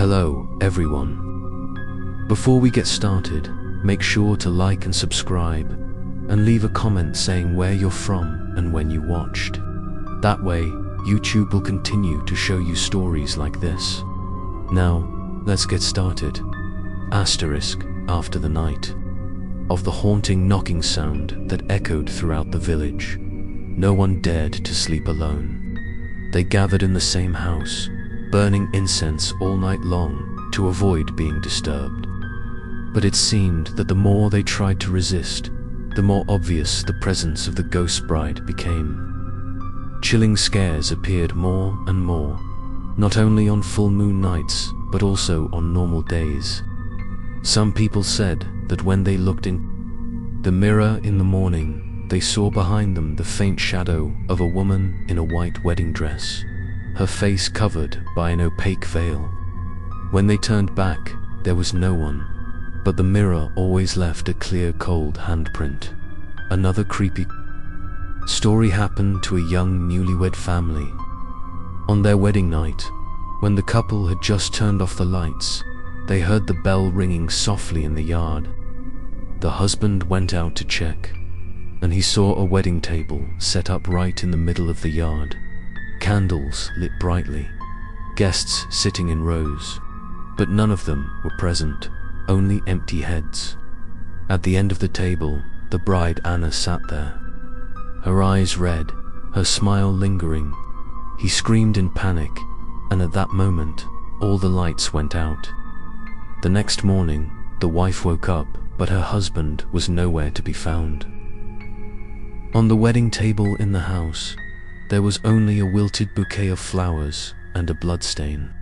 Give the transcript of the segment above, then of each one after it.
Hello, everyone. Before we get started, make sure to like and subscribe, and leave a comment saying where you're from and when you watched. That way, YouTube will continue to show you stories like this. Now, let's get started. Asterisk, after the night of the haunting knocking sound that echoed throughout the village, no one dared to sleep alone. They gathered in the same house, burning incense all night long to avoid being disturbed. But it seemed that the more they tried to resist, the more obvious the presence of the ghost bride became. Chilling scares appeared more and more, not only on full moon nights, but also on normal days. Some people said that when they looked in the mirror in the morning, they saw behind them the faint shadow of a woman in a white wedding dress, her face covered by an opaque veil. When they turned back, there was no one, but the mirror always left a clear, cold handprint. Another creepy story happened to a young newlywed family. On their wedding night, when the couple had just turned off the lights, they heard the bell ringing softly in the yard. The husband went out to check, and he saw a wedding table set up right in the middle of the yard, candles lit brightly, guests sitting in rows, but none of them were present, only empty heads. At the end of the table, the bride Anna sat there, her eyes red, her smile lingering. He screamed in panic, and at that moment, all the lights went out. The next morning, the wife woke up, but her husband was nowhere to be found. On the wedding table in the house, there was only a wilted bouquet of flowers and a bloodstain.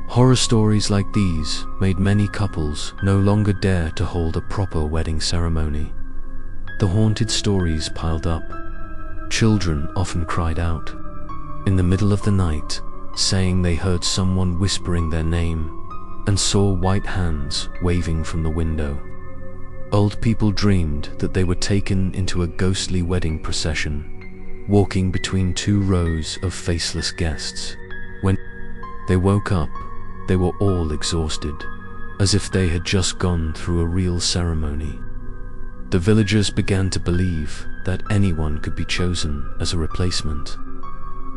Horror stories like these made many couples no longer dare to hold a proper wedding ceremony. The haunted stories piled up. Children often cried out in the middle of the night, saying they heard someone whispering their name and saw white hands waving from the window. Old people dreamed that they were taken into a ghostly wedding procession, walking between two rows of faceless guests. When they woke up, they were all exhausted, as if they had just gone through a real ceremony. The villagers began to believe that anyone could be chosen as a replacement.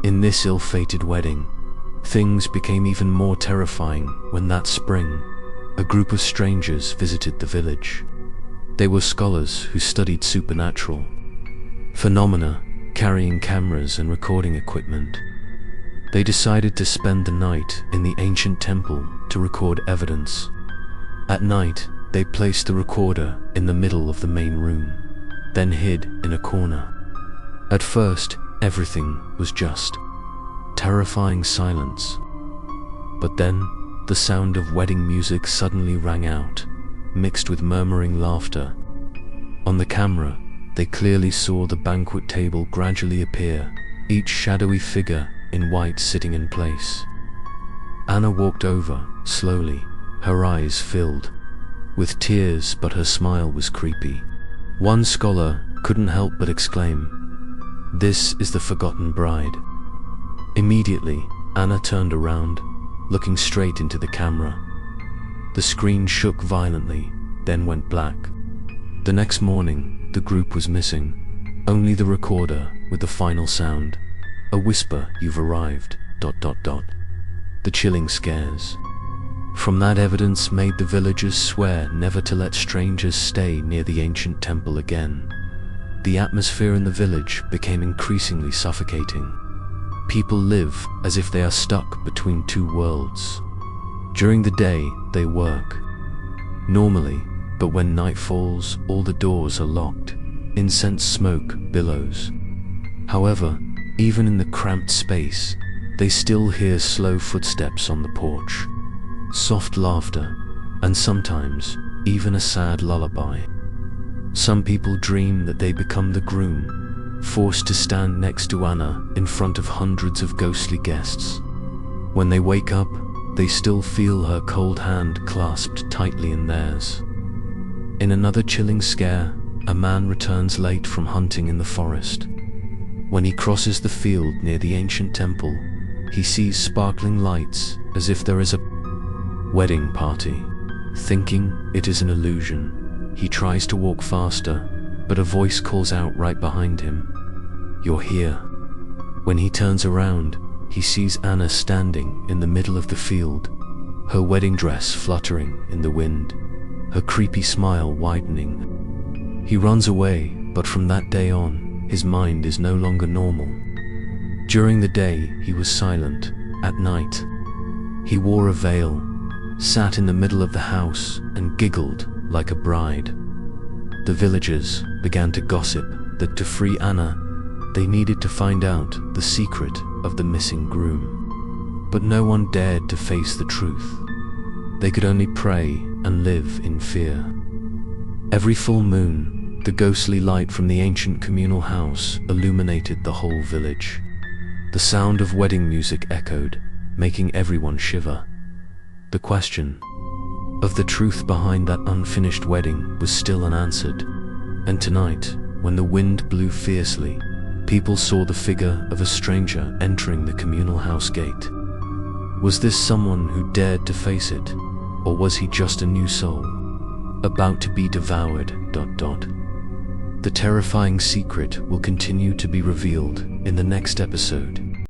In this ill-fated wedding, things became even more terrifying when that spring, a group of strangers visited the village. They were scholars who studied supernatural phenomena, carrying cameras and recording equipment. They decided to spend the night in the ancient temple to record evidence. At night, they placed the recorder in the middle of the main room, then hid in a corner. At first, everything was just terrifying silence. But then, the sound of wedding music suddenly rang out, mixed with murmuring laughter. On the camera, they clearly saw the banquet table gradually appear, each shadowy figure in white sitting in place. Anna walked over, slowly, her eyes filled with tears, but her smile was creepy. One scholar couldn't help but exclaim, "This is the forgotten bride." Immediately, Anna turned around, looking straight into the camera. The screen shook violently, then went black. The next morning, the group was missing. Only the recorder with the final sound, a whisper, "You've arrived, ... The chilling scares from that evidence made the villagers swear never to let strangers stay near the ancient temple again. The atmosphere in the village became increasingly suffocating. People live as if they are stuck between two worlds. During the day, they work normally, but when night falls, all the doors are locked. Incense smoke billows. However, even in the cramped space, they still hear slow footsteps on the porch, soft laughter, and sometimes even a sad lullaby. Some people dream that they become the groom, forced to stand next to Anna in front of hundreds of ghostly guests. When they wake up, they still feel her cold hand clasped tightly in theirs. In another chilling scare, a man returns late from hunting in the forest. When he crosses the field near the ancient temple, he sees sparkling lights, as if there is a Wedding party. Thinking it is an illusion, he tries to walk faster, but a voice calls out right behind him. "You're here." When he turns around, he sees Anna standing in the middle of the field, her wedding dress fluttering in the wind, her creepy smile widening. He runs away, but from that day on, his mind is no longer normal. During the day, he was silent. At night, he wore a veil, sat in the middle of the house, and giggled like a bride. The villagers began to gossip that to free Anna, they needed to find out the secret of the missing groom. But no one dared to face the truth. They could only pray and live in fear. Every full moon, the ghostly light from the ancient communal house illuminated the whole village. The sound of wedding music echoed, making everyone shiver. The question of the truth behind that unfinished wedding was still unanswered. And tonight, when the wind blew fiercely, people saw the figure of a stranger entering the communal house gate. Was this someone who dared to face it, or was he just a new soul, about to be devoured? The terrifying secret will continue to be revealed in the next episode.